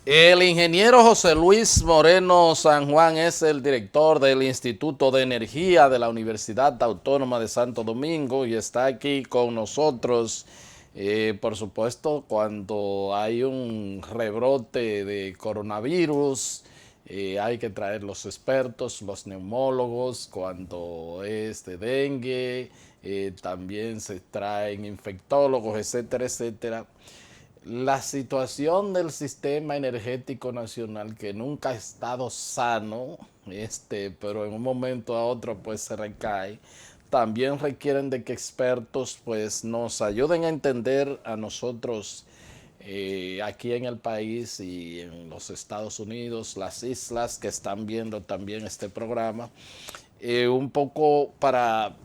El ingeniero José Luis Moreno San Juan es el director del Instituto de Energía de la Universidad Autónoma de Santo Domingo y está aquí con nosotros. Por supuesto, cuando hay un rebrote de coronavirus, hay que traer los expertos, los neumólogos. Cuando es de dengue, también se traen infectólogos, etcétera, etcétera. La situación del sistema energético nacional, que nunca ha estado sano, pero en un momento a otro pues se recae, también requieren de que expertos pues nos ayuden a entender a nosotros, aquí en el país y en los Estados Unidos, las islas que están viendo también este programa, un poco para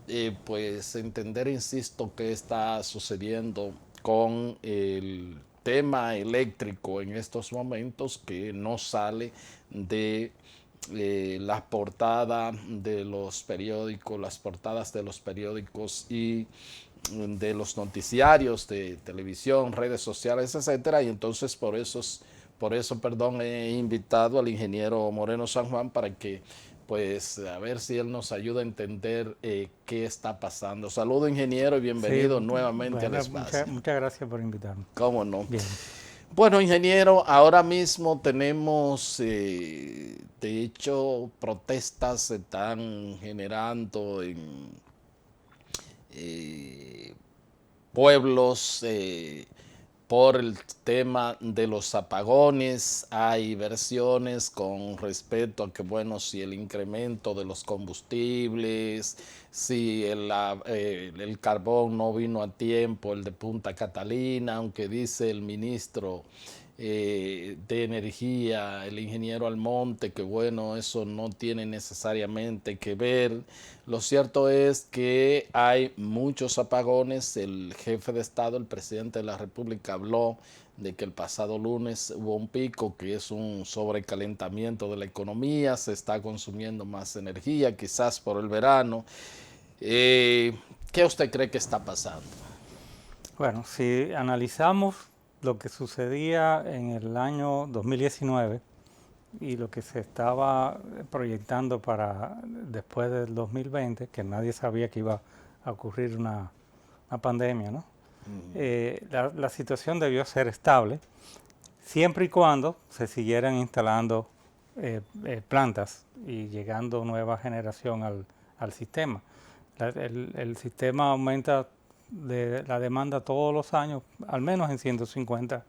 pues entender, insisto, qué está sucediendo con el tema eléctrico en estos momentos, que no sale de la portada de los periódicos, las portadas de los periódicos y de los noticiarios de televisión, redes sociales, etcétera. Y entonces por eso, perdón, he invitado al ingeniero Moreno San Juan para que pues a ver si él nos ayuda a entender qué está pasando. Saludo, ingeniero, y Sí, bienvenido nuevamente al bueno, muchas espacio. muchas gracias por invitarme. ¿Cómo no? Bien, Bueno, ingeniero, ahora mismo tenemos, de hecho, protestas se están generando en eh, pueblos, por el tema de los apagones. Hay versiones con respecto a que, bueno, si el incremento de los combustibles, si el carbón no vino a tiempo, el de Punta Catalina, aunque dice el ministro de Energía, el ingeniero Almonte, que bueno, eso no tiene necesariamente que ver. Lo cierto es que hay muchos apagones. El jefe de Estado, el presidente de la República, habló de que el pasado lunes hubo un pico, que es un sobrecalentamiento de la economía, se está consumiendo más energía, quizás por el verano. Eh, ¿Qué usted cree que está pasando? bueno, si analizamos lo que sucedía en el año 2019 y lo que se estaba proyectando para después del 2020, que nadie sabía que iba a ocurrir una pandemia, ¿no? La situación debió ser estable, siempre y cuando se siguieran instalando plantas y llegando nueva generación al sistema. El sistema aumenta la demanda todos los años, al menos en 150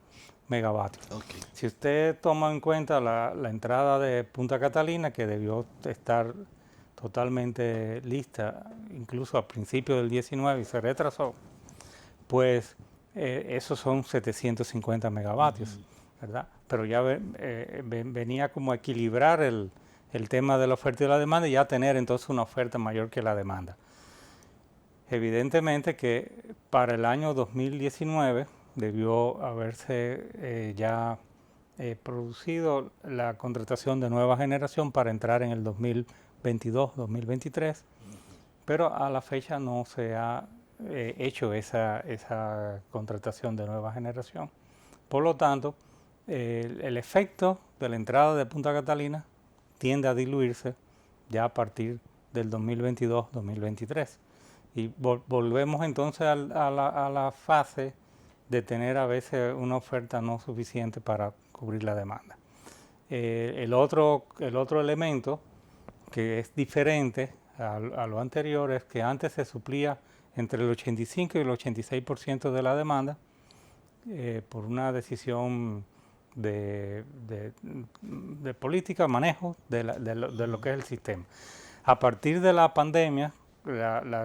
megavatios. Ok. Si usted toma en cuenta la entrada de Punta Catalina, que debió estar totalmente lista incluso a principios del 19 y se retrasó, pues esos son 750 megavatios, ¿verdad? Pero ya venía como a equilibrar el tema de la oferta y la demanda y ya tener entonces una oferta mayor que la demanda. Evidentemente que para el año 2019 debió haberse ya producido la contratación de nueva generación para entrar en el 2022-2023, pero a la fecha no se ha hecho esa contratación de nueva generación. Por lo tanto, el efecto de la entrada de Punta Catalina tiende a diluirse ya a partir del 2022-2023. Y volvemos entonces a la fase de tener a veces una oferta no suficiente para cubrir la demanda. El otro elemento que es diferente a lo anterior es que antes se suplía entre el 85 y el 86% de la demanda por una decisión de política, manejo de lo que es el sistema. A partir de la pandemia,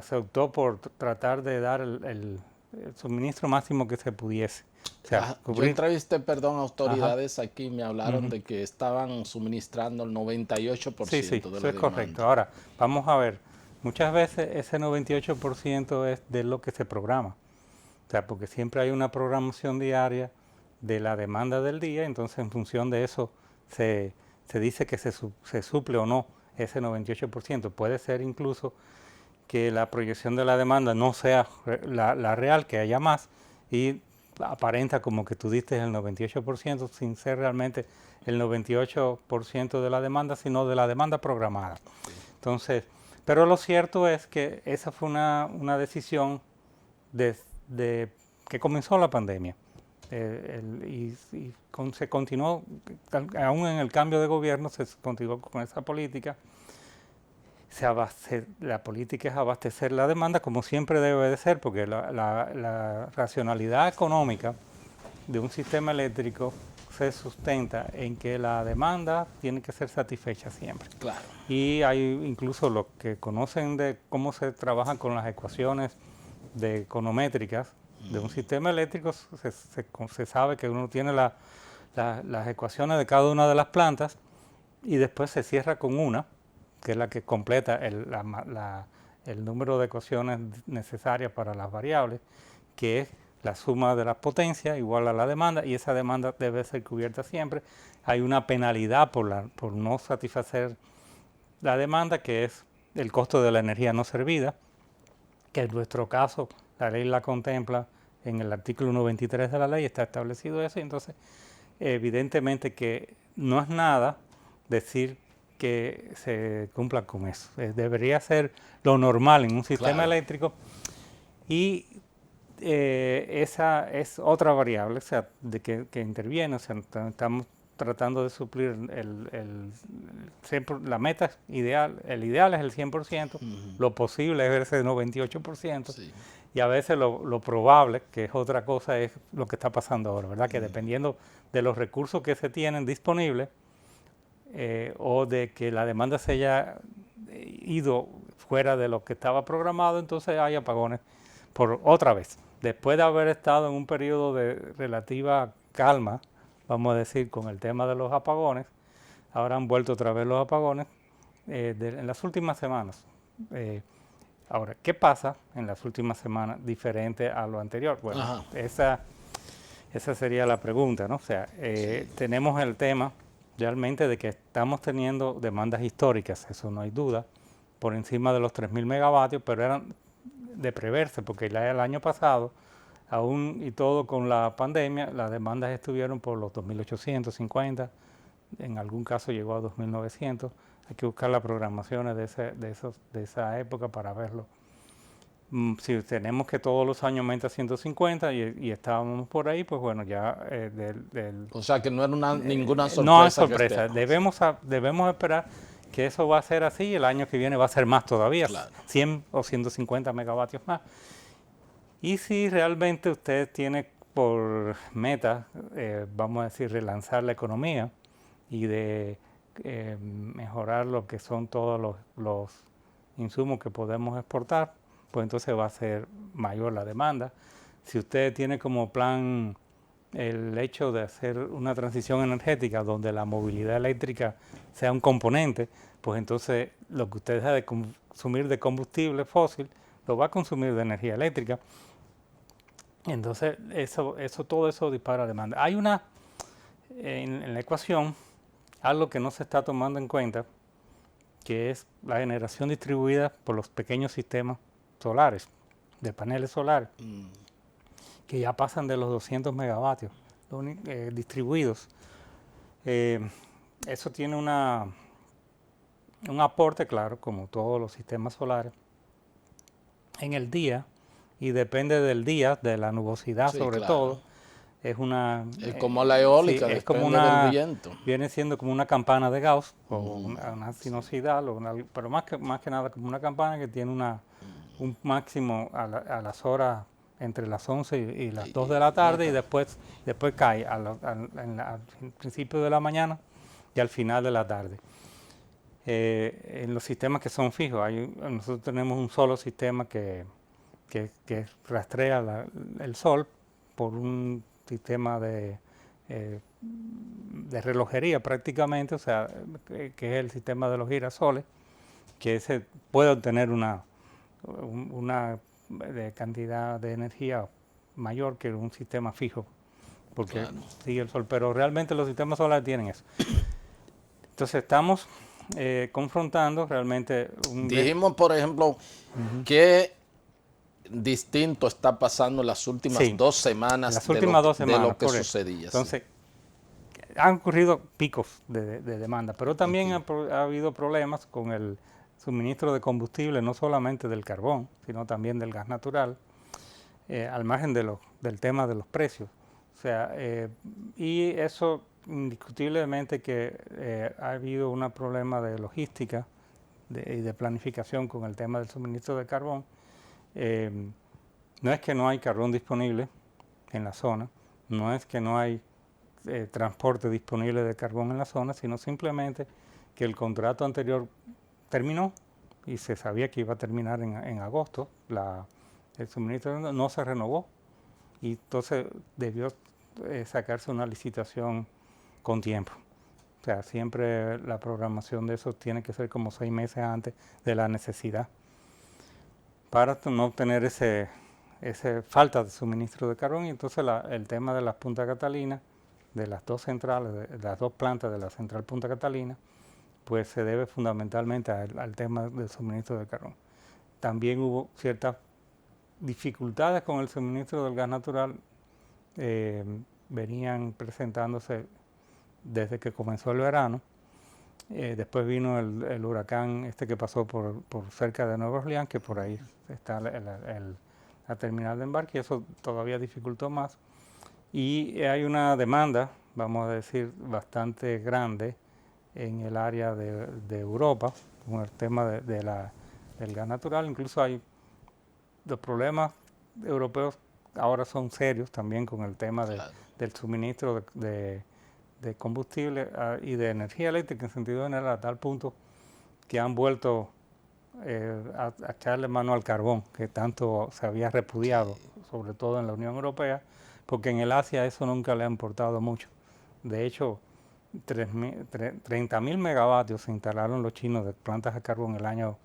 se optó por tratar de dar el suministro máximo que se pudiese. O sea, Yo cubrir. entrevisté, perdón, a Ajá. autoridades aquí, me hablaron de que estaban suministrando el Sí, sí, 98% de eso la es correcto. demanda. Ahora, vamos a ver, muchas veces ese 98% es de lo que se programa. O sea, porque siempre hay una programación diaria de la demanda del día, entonces en función de eso se, se dice que se suple o no ese 98%. Puede ser incluso que la proyección de la demanda no sea la real, que haya más, y aparenta como que tú diste el 98% sin ser realmente el 98% de la demanda, sino de la demanda programada. Entonces, pero lo cierto es que esa fue una decisión que comenzó la pandemia. Se continuó, aún en el cambio de gobierno, se continuó con esa política. La política es abastecer la demanda como siempre debe de ser, porque la racionalidad económica de un sistema eléctrico se sustenta en que la demanda tiene que ser satisfecha siempre. Claro. Y hay incluso los que conocen de cómo se trabajan con las ecuaciones de econométricas de un sistema eléctrico, se sabe que uno tiene las ecuaciones de cada una de las plantas y después se cierra con una, que es la que completa el número de ecuaciones necesarias para las variables, que es la suma de las potencias igual a la demanda, y esa demanda debe ser cubierta siempre. Hay una penalidad por no satisfacer la demanda, que es el costo de la energía no servida, que en nuestro caso la ley la contempla en el artículo 93 de la ley, está establecido eso, y entonces evidentemente que no es nada decir que se cumpla con eso. Debería ser lo normal en un sistema eléctrico, y esa es otra variable, o sea, que interviene. O sea, estamos tratando de suplir la meta ideal. El ideal es el 100%, lo posible es ese 98%, sí. Y a veces lo probable, que es otra cosa, es lo que está pasando ahora, ¿verdad? Que dependiendo de los recursos que se tienen disponibles, o de que la demanda se haya ido fuera de lo que estaba programado, entonces hay apagones por otra vez. Después de haber estado en un periodo de relativa calma, vamos a decir, con el tema de los apagones, ahora han vuelto otra vez los apagones en las últimas semanas. Ahora, ¿qué pasa en las últimas semanas diferente a lo anterior? Bueno, esa sería la pregunta, ¿no? O sea, tenemos el tema realmente de que estamos teniendo demandas históricas, eso no hay duda, por encima de los 3.000 megavatios, pero eran de preverse, porque el año pasado, aún y todo con la pandemia, las demandas estuvieron por los 2.850, en algún caso llegó a 2.900. Hay que buscar las programaciones de esa época para verlo. Si tenemos que todos los años aumenta 150 y estábamos por ahí, pues bueno, ya o sea que no era ninguna sorpresa. No es sorpresa, debemos esperar que eso va a ser así, y el año que viene va a ser más todavía, claro. 100 o 150 megavatios más. Y si realmente usted tiene por meta, vamos a decir, relanzar la economía y de mejorar lo que son todos los insumos que podemos exportar, pues entonces va a ser mayor la demanda. Si usted tiene como plan el hecho de hacer una transición energética donde la movilidad eléctrica sea un componente, pues entonces lo que usted deja de consumir de combustible fósil lo va a consumir de energía eléctrica. Entonces todo eso dispara demanda. Hay en la ecuación algo que no se está tomando en cuenta, que es la generación distribuida por los pequeños sistemas solares, de paneles solares, que ya pasan de los 200 megavatios distribuidos. Eso tiene un aporte, claro, como todos los sistemas solares, en el día, y depende del día, de la nubosidad, sí, sobre todo. Es como la eólica, sí, es como del viento. Viene siendo como una campana de Gauss, o una sinusoidal, pero más que nada como una campana que tiene un máximo a las horas entre las 11 y las 2 de la tarde, y después cae al principio de la mañana y al final de la tarde. En los sistemas que son fijos, nosotros tenemos un solo sistema que rastrea el sol por un sistema de relojería prácticamente, o sea, que es el sistema de los girasoles, que ese puede obtener una cantidad de energía mayor que un sistema fijo, porque sigue el sol, pero realmente los sistemas solares tienen eso. Entonces estamos confrontando realmente dijimos, por ejemplo, que distinto está pasando en las últimas Sí, 2 semanas, las últimas 2 semanas, de lo que correcto. sucedía? Entonces, han ocurrido picos de demanda, pero también ha habido problemas con el suministro de combustible, no solamente del carbón, sino también del gas natural, al margen del tema de los precios. O sea, y eso indiscutiblemente que ha habido un problema de logística y de planificación con el tema del suministro de carbón. No es que no hay carbón disponible en la zona, no es que no hay transporte disponible de carbón en la zona, sino simplemente que el contrato anterior terminó y se sabía que iba a terminar en agosto. El suministro no se renovó y entonces debió sacarse una licitación con tiempo. O sea, siempre la programación de eso tiene que ser como 6 meses antes de la necesidad para no tener esa falta de suministro de carbón. Y entonces el tema de las Punta Catalina, de las 2 centrales, de las 2 plantas de la central Punta Catalina, pues se debe fundamentalmente al tema del suministro de carbón. También hubo ciertas dificultades con el suministro del gas natural, venían presentándose desde que comenzó el verano. Después vino el huracán que pasó por cerca de Nueva Orleans, que por ahí está la terminal de embarque, y eso todavía dificultó más. Y hay una demanda, vamos a decir, bastante grande en el área de Europa, con el tema del gas natural. Incluso los problemas europeos ahora son serios también con el tema del suministro de combustible y de energía eléctrica en sentido general, a tal punto que han vuelto a echarle mano al carbón, que tanto se había repudiado, sobre todo en la Unión Europea, porque en el Asia eso nunca le ha importado mucho. De hecho, 30.000 megavatios se instalaron los chinos de plantas de carbón el año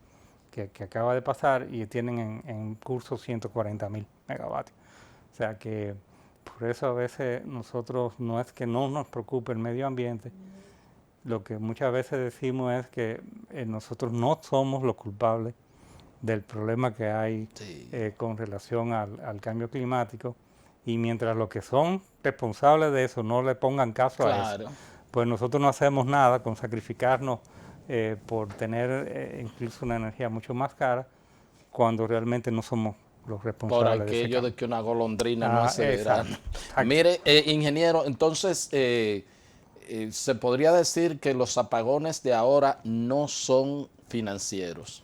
que acaba de pasar, y tienen en curso 140.000 megavatios. O sea que por eso a veces nosotros no es que no nos preocupe el medio ambiente, lo que muchas veces decimos es que nosotros no somos los culpables del problema que hay con relación al cambio climático, y mientras los que son responsables de eso no le pongan caso a eso, pues nosotros no hacemos nada con sacrificarnos por tener incluso una energía mucho más cara, cuando realmente no somos los responsables por aquello de que una golondrina no hace verano. Exacto. Mire, ingeniero, entonces se podría decir que los apagones de ahora no son financieros.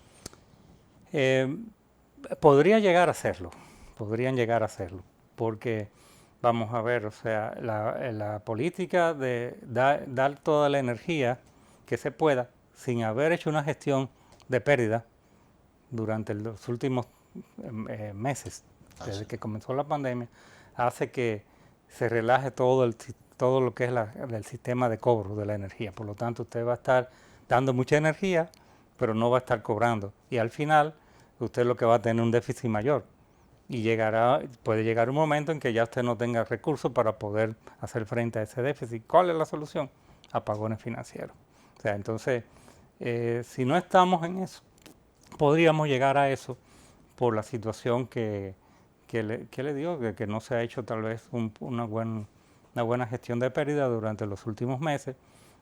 Podrían llegar a serlo, porque vamos a ver, o sea, la política de dar toda la energía que se pueda sin haber hecho una gestión de pérdida durante los últimos meses, desde que comenzó la pandemia, hace que se relaje todo lo que es el sistema de cobro de la energía. Por lo tanto, usted va a estar dando mucha energía, pero no va a estar cobrando. Y al final, usted lo que va a tener un déficit mayor. Y puede llegar un momento en que ya usted no tenga recursos para poder hacer frente a ese déficit. ¿Cuál es la solución? Apagones financieros. O sea, entonces, si no estamos en eso, podríamos llegar a eso por la situación que le digo, que no se ha hecho tal vez una buena gestión de pérdidas durante los últimos meses,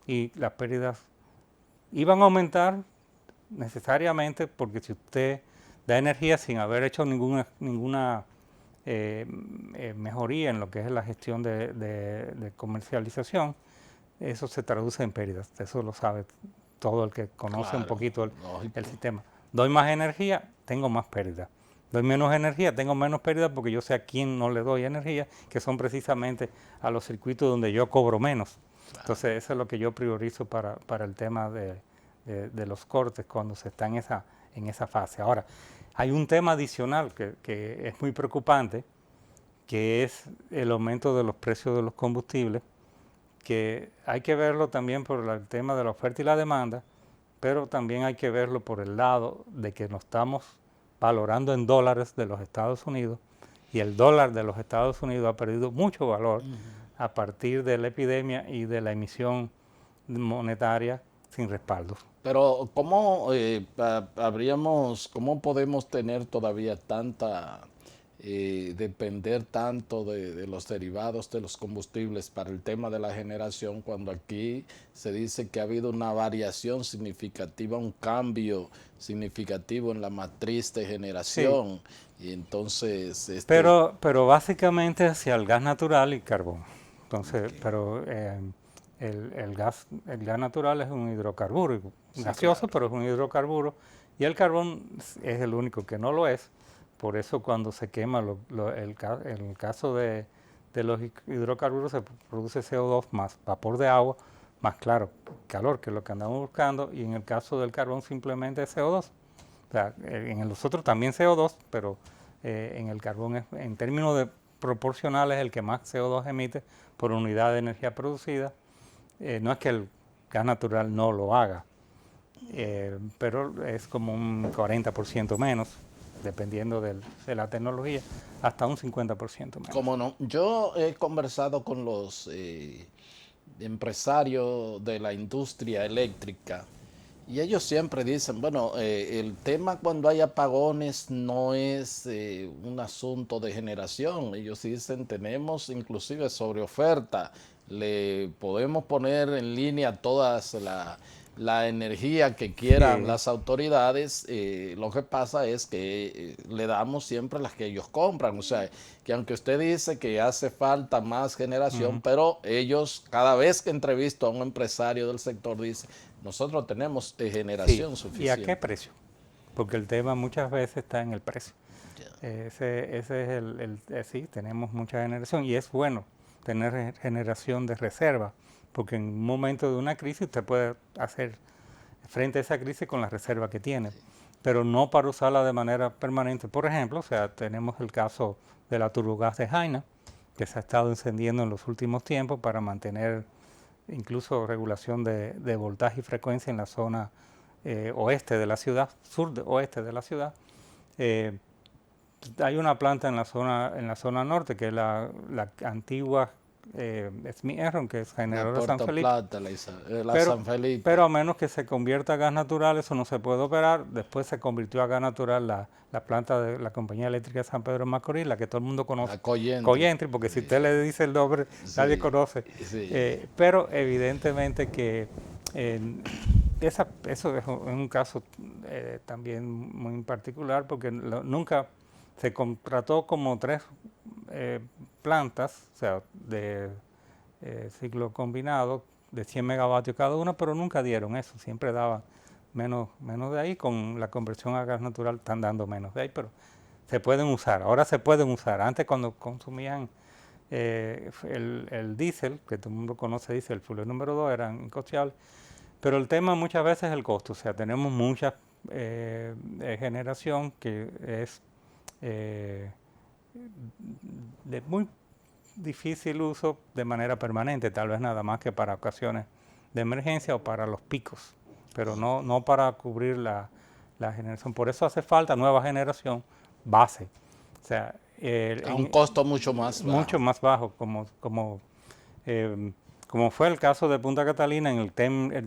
y las pérdidas iban a aumentar necesariamente, porque si usted da energía sin haber hecho ninguna mejoría en lo que es la gestión de comercialización, eso se traduce en pérdidas. Eso lo sabe todo el que conoce un poquito el sistema. Doy más energía, tengo más pérdida. Doy menos energía, tengo menos pérdida, porque yo sé a quién no le doy energía, que son precisamente a los circuitos donde yo cobro menos. Entonces eso es lo que yo priorizo para el tema de los cortes cuando se está en esa fase. Ahora, hay un tema adicional que es muy preocupante, que es el aumento de los precios de los combustibles, que hay que verlo también por el tema de la oferta y la demanda, pero también hay que verlo por el lado de que nos estamos valorando en dólares de los Estados Unidos, y el dólar de los Estados Unidos ha perdido mucho valor a partir de la epidemia y de la emisión monetaria sin respaldo. Pero ¿cómo cómo podemos tener todavía depender tanto de los derivados de los combustibles para el tema de la generación, cuando aquí se dice que ha habido una variación significativa, un cambio significativo en la matriz de Sí, generación? Y entonces, pero básicamente hacia el gas natural y carbón. Entonces, ok, pero el gas natural es un hidrocarburo, sí, gaseoso, claro. pero es un hidrocarburo, y el carbón es el único que no lo es. Por eso cuando se quema, en el caso de los hidrocarburos se produce CO2 más vapor de agua, más claro, calor, que es lo que andamos buscando, y en el caso del carbón simplemente es CO2. O sea, en los otros también CO2, pero en el carbón en términos de proporcionales el que más CO2 emite por unidad de energía producida. No es que el gas natural no lo haga, pero es como un 40% menos, dependiendo de la tecnología, hasta un 50% menos. Como no, yo he conversado con los empresarios de la industria eléctrica y ellos siempre dicen, bueno, el tema cuando hay apagones no es un asunto de generación. Ellos dicen, tenemos inclusive sobre oferta, le podemos poner en línea todas la energía que quieran Sí, las autoridades. Lo que pasa es que le damos siempre las que ellos compran. O sea, que aunque usted dice que hace falta más generación, pero ellos cada vez que entrevisto a un empresario del sector dice, nosotros tenemos sí. generación ¿Y a qué suficiente. precio? Porque el tema muchas veces está en el precio. Ya. Ese es sí, tenemos mucha generación y es bueno tener generación de reserva, porque en un momento de una crisis usted puede hacer frente a esa crisis con la reserva que tiene, pero no para usarla de manera permanente. Por ejemplo, o sea, tenemos el caso de la turbogás de Jaina, que se ha estado encendiendo en los últimos tiempos para mantener incluso regulación de voltaje y frecuencia en la zona oeste de la ciudad, oeste de la ciudad. Eh, Hay una planta en la zona norte, que es la antigua Smith Erron, que es La generadora San Puerto Felipe, Plata, la pero, San pero Felipe, a menos que se convierta a gas natural, eso no se puede operar. Después se convirtió a gas natural la planta de la compañía eléctrica de San Pedro de Macorís, la que todo el mundo conoce, la Coyentri. Coyentri, porque si usted le dice el nombre, nadie Sí, conoce. sí. Pero evidentemente que eh, eso es un caso también muy particular, porque nunca se contrató como tres eh, plantas, o sea, de ciclo combinado, de 100 megavatios cada una, pero nunca dieron eso, siempre daban menos de ahí. Con la conversión a gas natural están dando menos de ahí, pero se pueden usar, ahora se pueden usar. Antes, cuando consumían el diésel, que todo el mundo conoce diésel, el fuel número 2, eran incosteables, pero el tema muchas veces es el costo. O sea, tenemos mucha generación que es eh, de muy difícil uso de manera permanente, tal vez nada más que para ocasiones de emergencia o para los picos, pero no para cubrir la generación. Por eso hace falta nueva generación base, o sea, A un costo mucho más mucho bajo. más bajo, eh, como fue el caso de Punta Catalina en el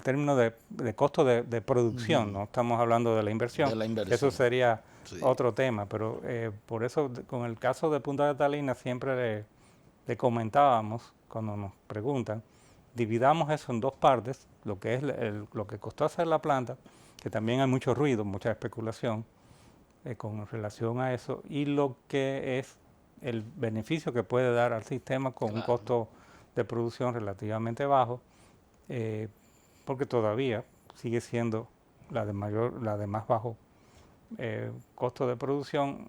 término de costo de producción. No estamos hablando de la inversión, De la que eso inversión. sería Sí. otro tema, pero por eso con el caso de Punta Catalina siempre le comentábamos cuando nos preguntan, dividamos eso en dos partes, lo que es lo que costó hacer la planta, que también hay mucho ruido, mucha especulación con relación a eso, y lo que es el beneficio que puede dar al sistema con un Claro. costo de producción relativamente bajo, eh, porque todavía sigue siendo la de más bajo costo de producción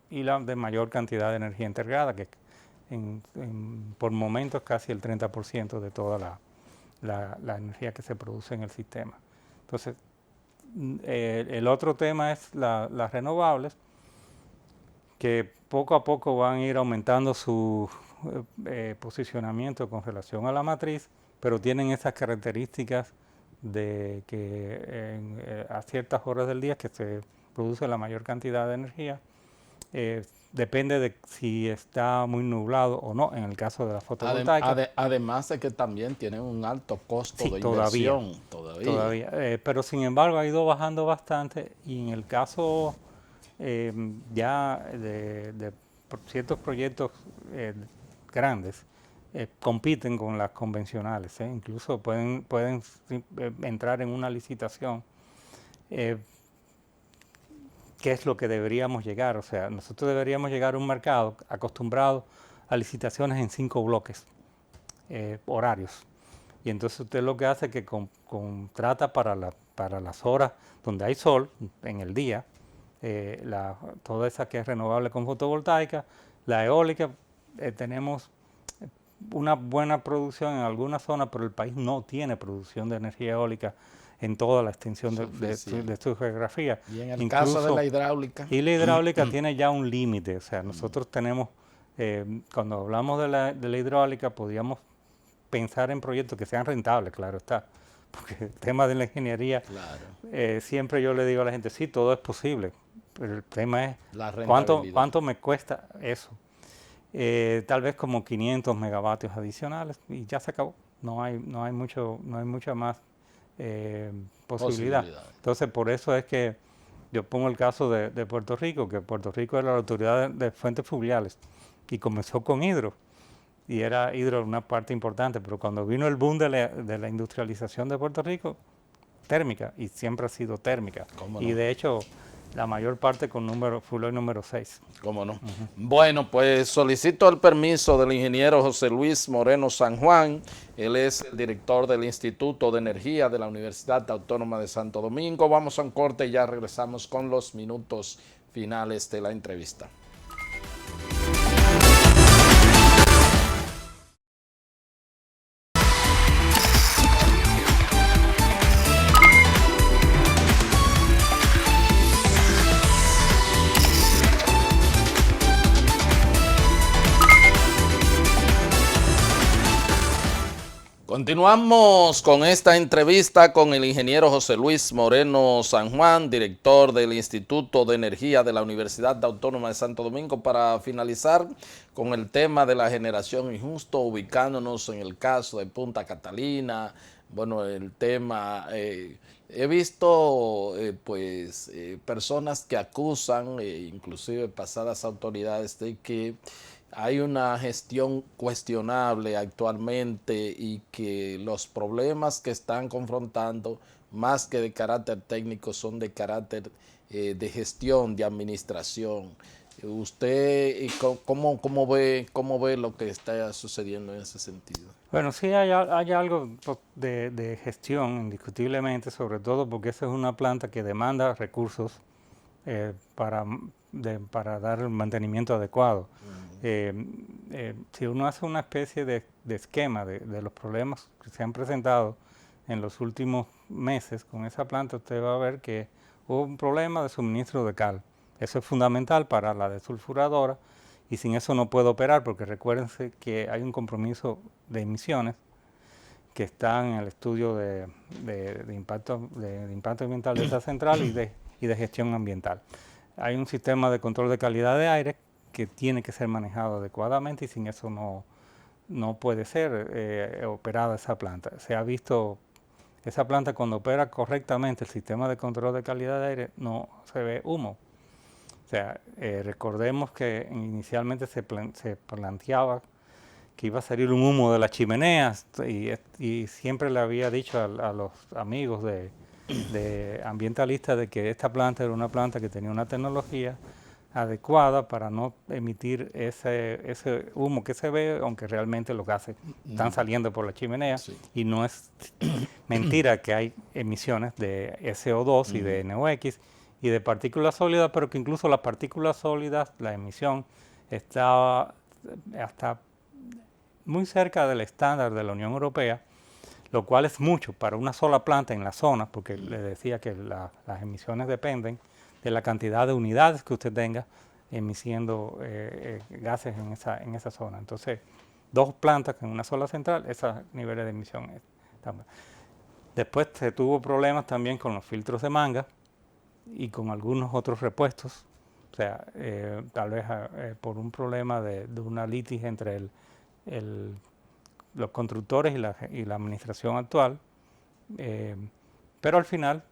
y la de mayor cantidad de energía integrada, que por momentos casi el 30% de toda la energía que se produce en el sistema. Entonces, el otro tema es las renovables, que poco a poco van a ir aumentando su posicionamiento con relación a la matriz, pero tienen esas características de que a ciertas horas del día que se produce la mayor cantidad de energía, depende de si está muy nublado o no, en el caso de la fotovoltaica. Además de que también tienen un alto costo de todavía, inversión todavía. pero sin embargo ha ido bajando bastante, y en el caso ya de ciertos proyectos grandes, compiten con las convencionales, incluso pueden entrar en una licitación, que es lo que deberíamos llegar. O sea, nosotros deberíamos llegar a un mercado acostumbrado a licitaciones en 5 bloques horarios. Y entonces usted lo que hace es que contrata para las horas donde hay sol en el día, toda esa que es renovable con fotovoltaica, la eólica. Tenemos una buena producción en algunas zonas, pero el país no tiene producción de energía eólica en toda la extensión de su geografía. Y en el caso de la hidráulica. Y la hidráulica tiene ya un límite. O sea, nosotros tenemos, cuando hablamos de la hidráulica, podríamos pensar en proyectos que sean rentables, claro está. Porque el tema de la ingeniería, claro, siempre yo le digo a la gente, sí, todo es posible, pero el tema es cuánto me cuesta eso. Tal vez como 500 megavatios adicionales y ya se acabó. No hay mucha más posibilidad. Entonces, por eso es que yo pongo el caso de Puerto Rico, que Puerto Rico era la autoridad de fuentes fluviales y comenzó con hidro. Y era hidro una parte importante, pero cuando vino el boom de la industrialización de Puerto Rico, térmica, y siempre ha sido térmica. ¿Cómo no? Y de hecho, la mayor parte con Fuloy número 6. ¿Cómo no? Bueno, pues solicito el permiso del ingeniero José Luis Moreno San Juan. Él es el director del Instituto de Energía de la Universidad Autónoma de Santo Domingo. Vamos a un corte y ya regresamos con los minutos finales de la entrevista. Continuamos con esta entrevista con el ingeniero José Luis Moreno San Juan, director del Instituto de Energía de la Universidad Autónoma de Santo Domingo, para finalizar con el tema de la generación injusta, ubicándonos en el caso de Punta Catalina. Bueno, el tema, he visto personas que acusan, inclusive pasadas autoridades, de que hay una gestión cuestionable actualmente y que los problemas que están confrontando, más que de carácter técnico, son de carácter de gestión, de administración. ¿Usted cómo ve lo que está sucediendo en ese sentido? Bueno, sí hay algo de gestión, indiscutiblemente, sobre todo porque esa es una planta que demanda recursos para dar el mantenimiento adecuado. Si uno hace una especie de esquema de los problemas que se han presentado en los últimos meses con esa planta, usted va a ver que hubo un problema de suministro de cal. Eso es fundamental para la desulfuradora y sin eso no puede operar, porque recuérdense que hay un compromiso de emisiones que está en el estudio de impacto ambiental de esa central y de gestión ambiental. Hay un sistema de control de calidad de aire que tiene que ser manejado adecuadamente y sin eso no puede ser operada esa planta. Se ha visto esa planta cuando opera correctamente el sistema de control de calidad de aire, no se ve humo. O sea, recordemos que inicialmente se planteaba que iba a salir un humo de las chimeneas y siempre le había dicho a los amigos de ambientalistas de que esta planta era una planta que tenía una tecnología adecuada para no emitir ese humo que se ve, aunque realmente los gases están saliendo por la chimenea. Sí. Y no es mentira que hay emisiones de SO2 y de NOx y de partículas sólidas, pero que incluso las partículas sólidas, la emisión está hasta muy cerca del estándar de la Unión Europea, lo cual es mucho para una sola planta en la zona, porque le decía que las emisiones dependen de la cantidad de unidades que usted tenga emitiendo gases en esa zona. Entonces, 2 plantas en una sola central, esos niveles de emisión. Después se tuvo problemas también con los filtros de manga y con algunos otros repuestos O sea, tal vez por un problema de una litis entre los constructores y la administración actual. Pero al final,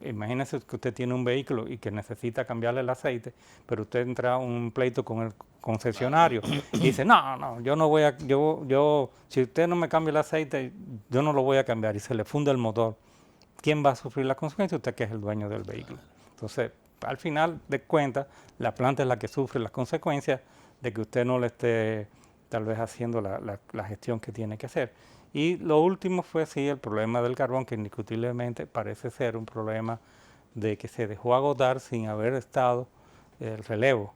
imagínese que usted tiene un vehículo y que necesita cambiarle el aceite, pero usted entra a un pleito con el concesionario y dice, no, yo no voy a, si usted no me cambia el aceite, yo no lo voy a cambiar, y se le funde el motor. ¿Quién va a sufrir las consecuencias? Usted, que es el dueño del vehículo. Entonces, al final de cuentas, la planta es la que sufre las consecuencias de que usted no le esté tal vez haciendo la gestión que tiene que hacer. Y lo último fue, sí, el problema del carbón, que indiscutiblemente parece ser un problema de que se dejó agotar sin haber estado el relevo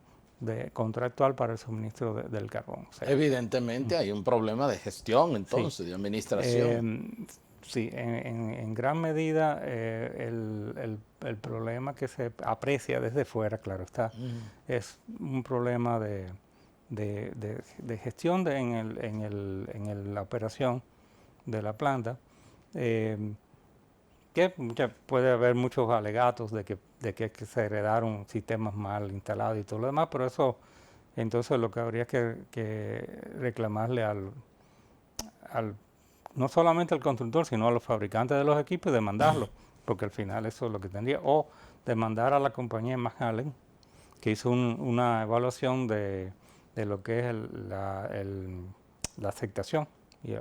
contractual para el suministro del carbón. O sea, Evidentemente hay un problema de gestión, entonces, sí, de administración. sí, en gran medida el problema que se aprecia desde fuera, claro está, es un problema de gestión en la operación de la planta, que puede haber muchos alegatos de que se heredaron sistemas mal instalados y todo lo demás, pero eso, entonces lo que habría que reclamarle no solamente al constructor, sino a los fabricantes de los equipos y demandarlos, porque al final eso es lo que tendría, o demandar a la compañía McAllen, que hizo una evaluación de lo que es la aceptación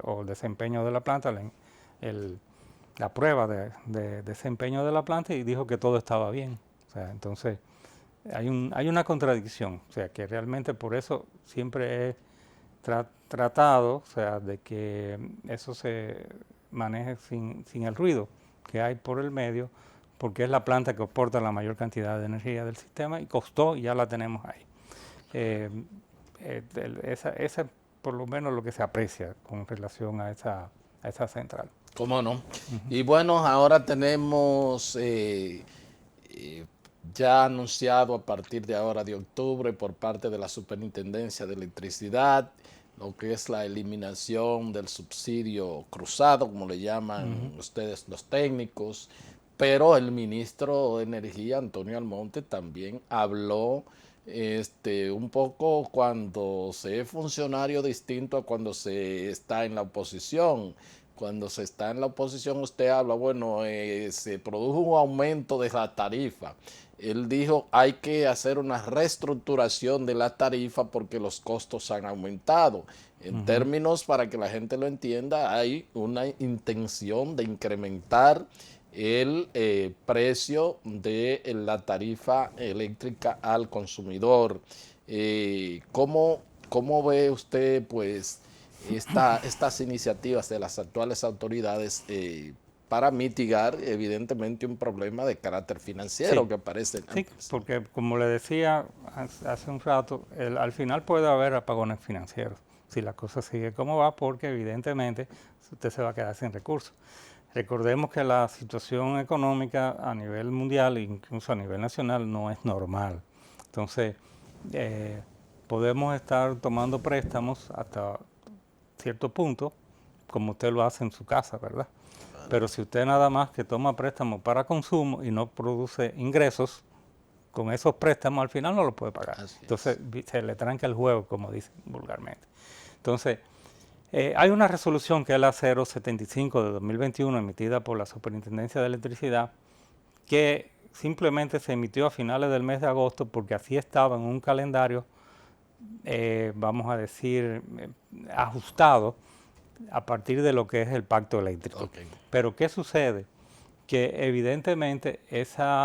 o el desempeño de la planta, la prueba de desempeño de la planta, y dijo que todo estaba bien. O sea, entonces hay una contradicción, o sea, que realmente por eso siempre he tratado, o sea, de que eso se maneje sin el ruido que hay por el medio, porque es la planta que aporta la mayor cantidad de energía del sistema y costó y ya la tenemos ahí. Esa por lo menos lo que se aprecia con relación a esa central. ¿Cómo no? Y bueno, ahora tenemos ya anunciado a partir de ahora de octubre por parte de la Superintendencia de Electricidad lo que es la eliminación del subsidio cruzado, como le llaman ustedes los técnicos, pero el ministro de Energía, Antonio Almonte, también habló un poco cuando se es funcionario distinto a cuando se está en la oposición. Cuando se está en la oposición usted habla, bueno, se produjo un aumento de la tarifa. Él dijo, hay que hacer una reestructuración de la tarifa porque los costos han aumentado. En términos, para que la gente lo entienda, hay una intención de incrementar el precio de la tarifa eléctrica al consumidor. ¿Cómo ve usted, pues, estas iniciativas de las actuales autoridades para mitigar, evidentemente, un problema de carácter financiero que aparece? Sí, porque como le decía hace un rato, al final puede haber apagones financieros si la cosa sigue como va, porque evidentemente usted se va a quedar sin recursos. Recordemos que la situación económica a nivel mundial e incluso a nivel nacional no es normal. Entonces, podemos estar tomando préstamos hasta cierto punto, como usted lo hace en su casa, ¿verdad? Pero si usted nada más que toma préstamos para consumo y no produce ingresos, con esos préstamos al final no lo puede pagar. Entonces se le tranca el juego, como dicen vulgarmente. Entonces, hay una resolución que es la 075 de 2021 emitida por la Superintendencia de Electricidad, que simplemente se emitió a finales del mes de agosto porque así estaba en un calendario, vamos a decir, ajustado a partir de lo que es el pacto eléctrico. Okay. Pero ¿qué sucede? Que evidentemente ese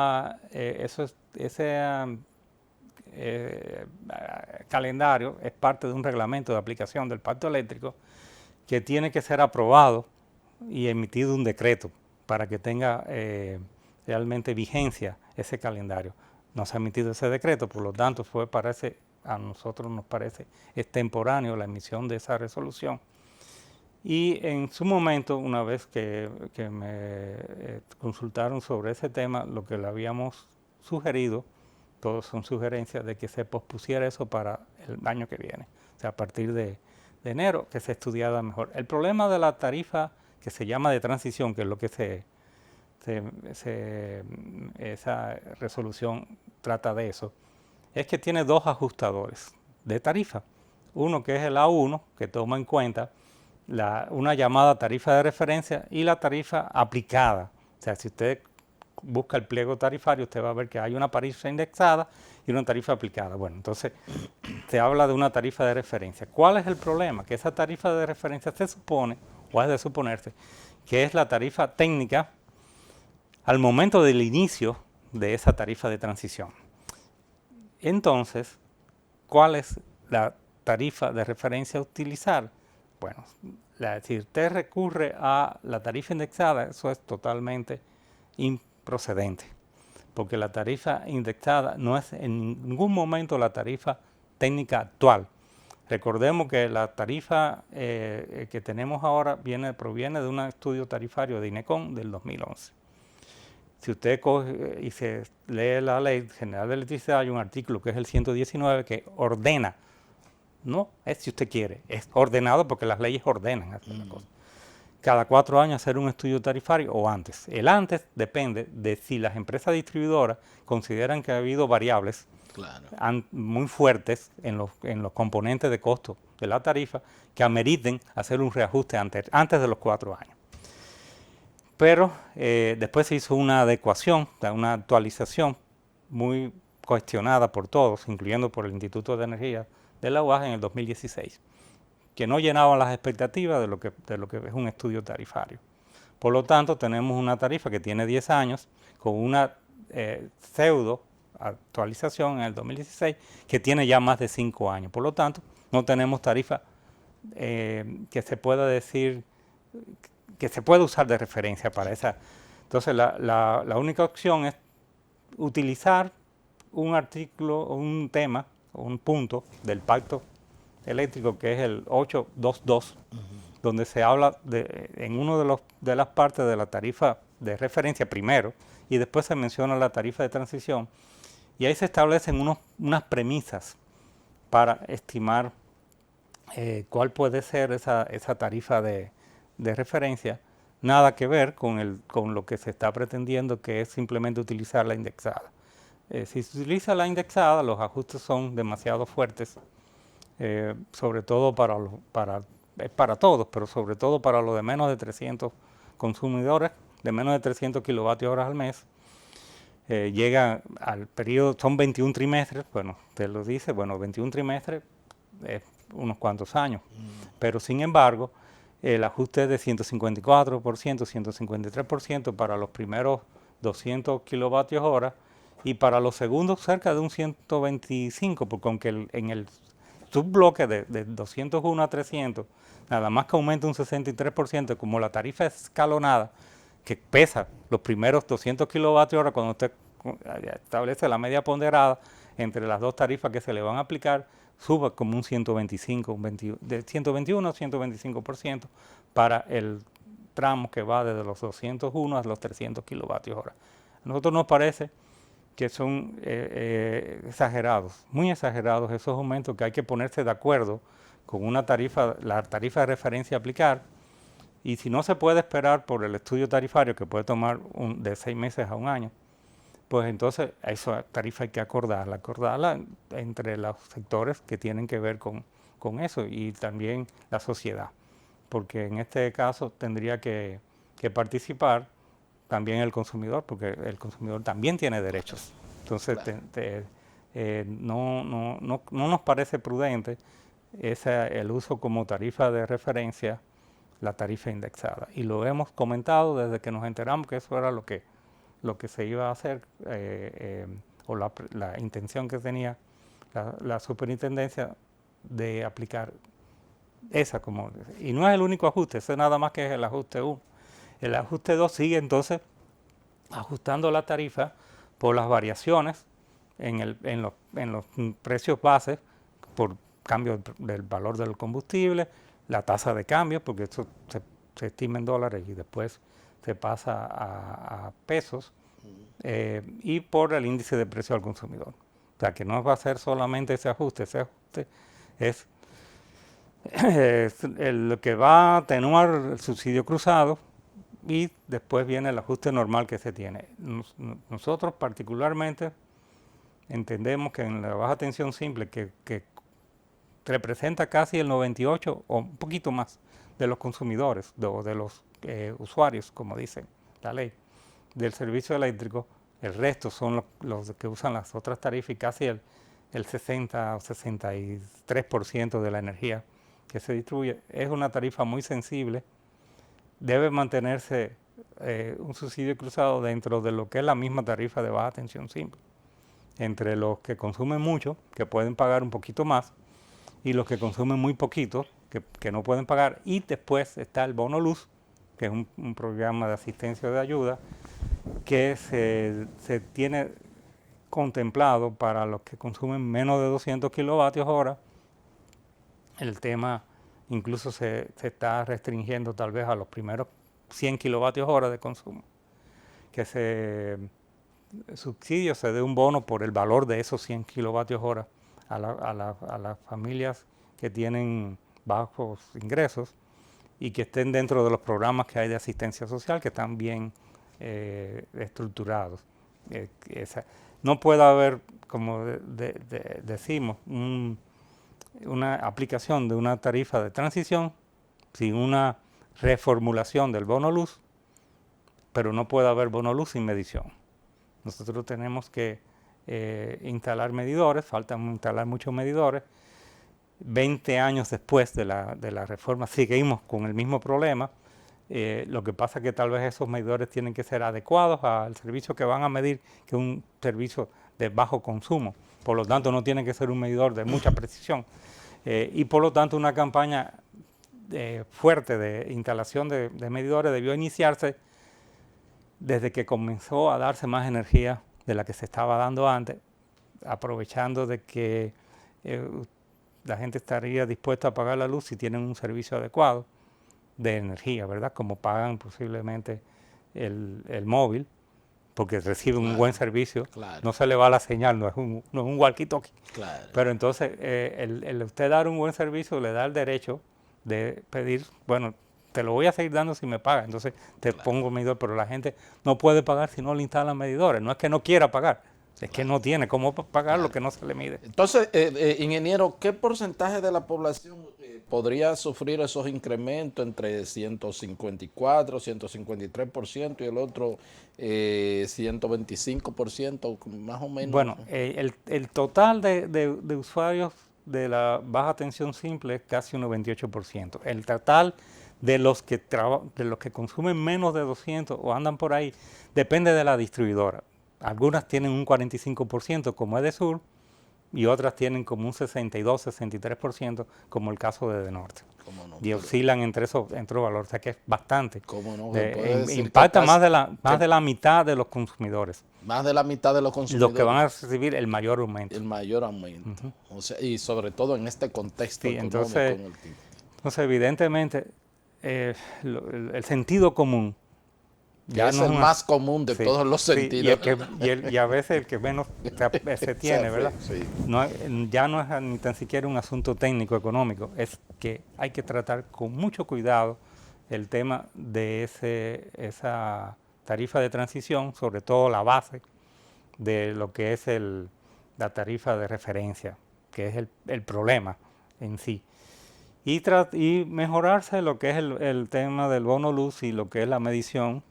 calendario es parte de un reglamento de aplicación del pacto eléctrico que tiene que ser aprobado y emitido un decreto para que tenga realmente vigencia ese calendario. No se ha emitido ese decreto, por lo tanto a nosotros nos parece extemporáneo la emisión de esa resolución. Y en su momento, una vez que me consultaron sobre ese tema, lo que le habíamos sugerido, todos son sugerencias, de que se pospusiera eso para el año que viene, o sea, a partir de enero, que se estudiara mejor. El problema de la tarifa que se llama de transición, que es lo que esa resolución trata de eso, es que tiene dos ajustadores de tarifa. Uno que es el A1, que toma en cuenta una llamada tarifa de referencia y la tarifa aplicada. O sea, si usted busca el pliego tarifario, usted va a ver que hay una tarifa indexada y una tarifa aplicada. Bueno, entonces se habla de una tarifa de referencia. ¿Cuál es el problema? Que esa tarifa de referencia se supone, o es de suponerse, que es la tarifa técnica al momento del inicio de esa tarifa de transición. Entonces, ¿cuál es la tarifa de referencia a utilizar? Bueno, si usted recurre a la tarifa indexada, eso es totalmente improcedente, porque la tarifa indexada no es en ningún momento la tarifa técnica actual. Recordemos que la tarifa que tenemos ahora proviene de un estudio tarifario de INECON del 2011. Si usted coge y se lee la Ley General de Electricidad, hay un artículo que es el 119 que ordena, no es si usted quiere, es ordenado porque las leyes ordenan hacer la cosa. Cada 4 años hacer un estudio tarifario o antes. El antes depende de si las empresas distribuidoras consideran que ha habido variables muy fuertes en los componentes de costo de la tarifa que ameriten hacer un reajuste antes de los 4 años. Pero después se hizo una adecuación, una actualización muy cuestionada por todos, incluyendo por el Instituto de Energía de la UAS en el 2016, que no llenaban las expectativas de lo que es un estudio tarifario. Por lo tanto, tenemos una tarifa que tiene 10 años con una pseudo actualización en el 2016 que tiene ya más de 5 años. Por lo tanto, no tenemos tarifa que se pueda decir que se puede usar de referencia para esa. Entonces, la única opción es utilizar un artículo, un tema, un punto del pacto eléctrico que es el 822, donde se habla en uno de las partes de la tarifa de referencia primero y después se menciona la tarifa de transición y ahí se establecen unas premisas para estimar cuál puede ser esa tarifa de referencia, nada que ver con lo que se está pretendiendo, que es simplemente utilizar la indexada. Si se utiliza la indexada, los ajustes son demasiado fuertes, sobre todo para todos, pero sobre todo para los de menos de 300 consumidores, de menos de 300 kilovatios horas al mes. Llega al periodo, son 21 trimestres, bueno, te lo dice, bueno, 21 trimestres es unos cuantos años, pero sin embargo, el ajuste es de 154%, 153% para los primeros 200 kilovatios hora y para los segundos cerca de un 125%, porque aunque en el subbloque de 201 a 300, nada más que aumenta un 63%, como la tarifa es escalonada, que pesa los primeros 200 kilovatios hora cuando usted establece la media ponderada entre las dos tarifas que se le van a aplicar, suba como un 125, de 121 a 125% para el tramo que va desde los 201 a los 300 kilovatios hora. A nosotros nos parece que son exagerados, muy exagerados esos aumentos, que hay que ponerse de acuerdo con una tarifa, la tarifa de referencia a aplicar, y si no se puede esperar por el estudio tarifario, que puede tomar de 6 meses a un año, pues entonces esa tarifa hay que acordarla entre los sectores que tienen que ver con eso y también la sociedad, porque en este caso tendría que participar también el consumidor, porque el consumidor también tiene derechos. Entonces no nos parece prudente el uso como tarifa de referencia, la tarifa indexada. Y lo hemos comentado desde que nos enteramos que eso era lo que se iba a hacer, o la intención que tenía la superintendencia de aplicar esa como. Y no es el único ajuste, ese nada más que es el ajuste 1. El ajuste 2 sigue entonces ajustando la tarifa por las variaciones en los precios bases, por cambio del valor del combustible, la tasa de cambio, porque esto se estima en dólares y después se pasa a pesos, y por el índice de precio al consumidor. O sea, que no va a ser solamente ese ajuste es lo que va a atenuar el subsidio cruzado, y después viene el ajuste normal que se tiene. Nosotros particularmente entendemos que en la baja tensión simple, que representa casi el 98 o un poquito más de los consumidores, de los usuarios, como dice la ley, del servicio eléctrico, el resto son los que usan las otras tarifas y casi el 60 o 63% de la energía que se distribuye. Es una tarifa muy sensible, debe mantenerse un subsidio cruzado dentro de lo que es la misma tarifa de baja tensión simple, entre los que consumen mucho, que pueden pagar un poquito más, y los que consumen muy poquito, que no pueden pagar. Y después está el bono luz, que es un programa de asistencia o de ayuda, que se tiene contemplado para los que consumen menos de 200 kilovatios hora. El tema incluso se está restringiendo tal vez a los primeros 100 kilovatios hora de consumo, que ese subsidio se dé un bono por el valor de esos 100 kilovatios hora a las familias que tienen bajos ingresos y que estén dentro de los programas que hay de asistencia social, que están bien estructurados. No puede haber, como decimos, una aplicación de una tarifa de transición sin una reformulación del bono luz, pero no puede haber bono luz sin medición. Nosotros tenemos que instalar medidores, faltan instalar muchos medidores. 20 años después de la reforma seguimos con el mismo problema. Lo que pasa es que tal vez esos medidores tienen que ser adecuados al servicio que van a medir, que es un servicio de bajo consumo. Por lo tanto, no tiene que ser un medidor de mucha precisión. Y por lo tanto, una campaña fuerte de instalación de medidores debió iniciarse desde que comenzó a darse más energía de la que se estaba dando antes, aprovechando de que la gente estaría dispuesta a pagar la luz si tienen un servicio adecuado de energía, ¿verdad? Como pagan posiblemente el móvil, porque reciben un buen servicio, no se le va la señal, no es un walkie-talkie. Pero entonces, el usted dar un buen servicio le da el derecho de pedir, bueno, te lo voy a seguir dando si me pagas, entonces te pongo medidor, pero la gente no puede pagar si no le instalan medidores, no es que no quiera pagar, es que no tiene cómo pagar lo que no se le mide. Entonces, ingeniero, ¿qué porcentaje de la población podría sufrir esos incrementos entre 154, 153% y el otro 125%, más o menos? Bueno, el total de usuarios de la baja tensión simple es casi un 98%. El total de los que consumen menos de 200 o andan por ahí depende de la distribuidora. Algunas tienen un 45% como Edesur y otras tienen como un 62, 63% como el caso de Edenorte. Y oscilan entre esos valores, o sea que es bastante. Impacta más de la mitad de los consumidores. Más de la mitad de los consumidores. Los que van a recibir el mayor aumento. El mayor aumento. O sea, y sobre todo en este contexto económico. Entonces, evidentemente, el sentido común ya es el más común de todos los sentidos. Y a veces el que menos se tiene, ¿verdad? Ya no es ni tan siquiera un asunto técnico económico, es que hay que tratar con mucho cuidado el tema de esa tarifa de transición, sobre todo la base de lo que es la tarifa de referencia, que es el problema en sí. Y mejorarse lo que es el tema del bono luz y lo que es la medición,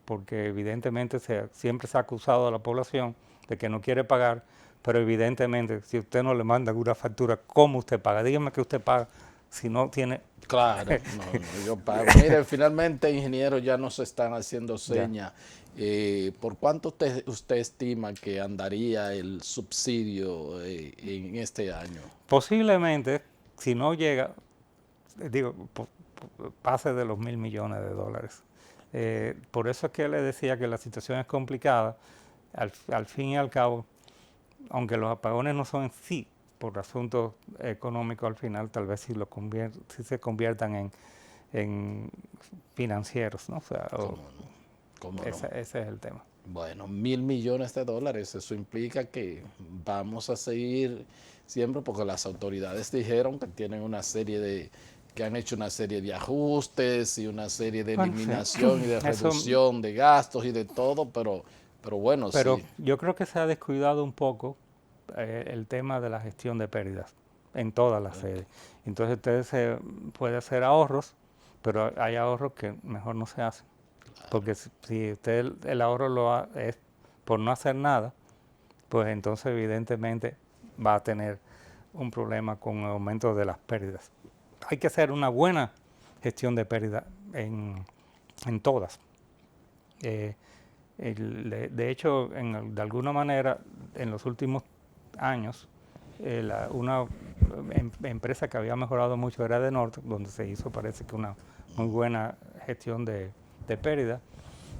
porque evidentemente siempre se ha acusado a la población de que no quiere pagar, pero evidentemente si usted no le manda una factura, ¿cómo usted paga? Dígame que usted paga si no tiene... Claro, yo pago. Mire, finalmente, ingeniero, ya nos están haciendo señas. ¿Por cuánto usted estima que andaría el subsidio en este año? Posiblemente, si no llega, pase de los $1.000 millones. Por eso es que le decía que la situación es complicada. Al fin y al cabo, aunque los apagones no son en sí por asuntos económicos, al final tal vez sí se conviertan en financieros, ¿no? O sea, ese es el tema. Bueno, $1.000 millones, eso implica que vamos a seguir siempre, porque las autoridades dijeron que tienen que han hecho una serie de ajustes y una serie de eliminación y de reducción de gastos y de todo, pero bueno, Pero yo creo que se ha descuidado un poco el tema de la gestión de pérdidas en todas las sedes. Entonces usted se puede hacer ahorros, pero hay ahorros que mejor no se hacen. Porque si usted el ahorro es por no hacer nada, pues entonces evidentemente va a tener un problema con el aumento de las pérdidas. Hay que hacer una buena gestión de pérdidas en todas. De hecho, de alguna manera, en los últimos años, una empresa que había mejorado mucho era de Norte, donde se hizo, parece que una muy buena gestión de pérdida,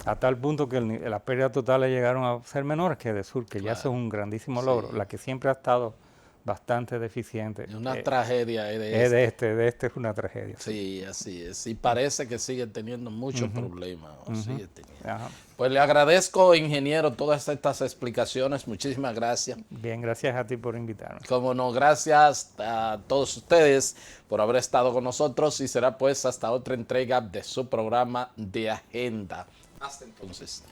a tal punto que las pérdidas totales llegaron a ser menores que de Sur, que ya eso es un grandísimo logro. La que siempre ha estado bastante deficiente. Es una tragedia de este es una tragedia. Sí, así es. Y parece que sigue teniendo muchos problemas. Sigue teniendo. Ajá. Pues le agradezco, ingeniero, todas estas explicaciones. Muchísimas gracias. Bien, gracias a ti por invitarme. Como no, gracias a todos ustedes por haber estado con nosotros y será pues hasta otra entrega de su programa de Agenda. Hasta entonces.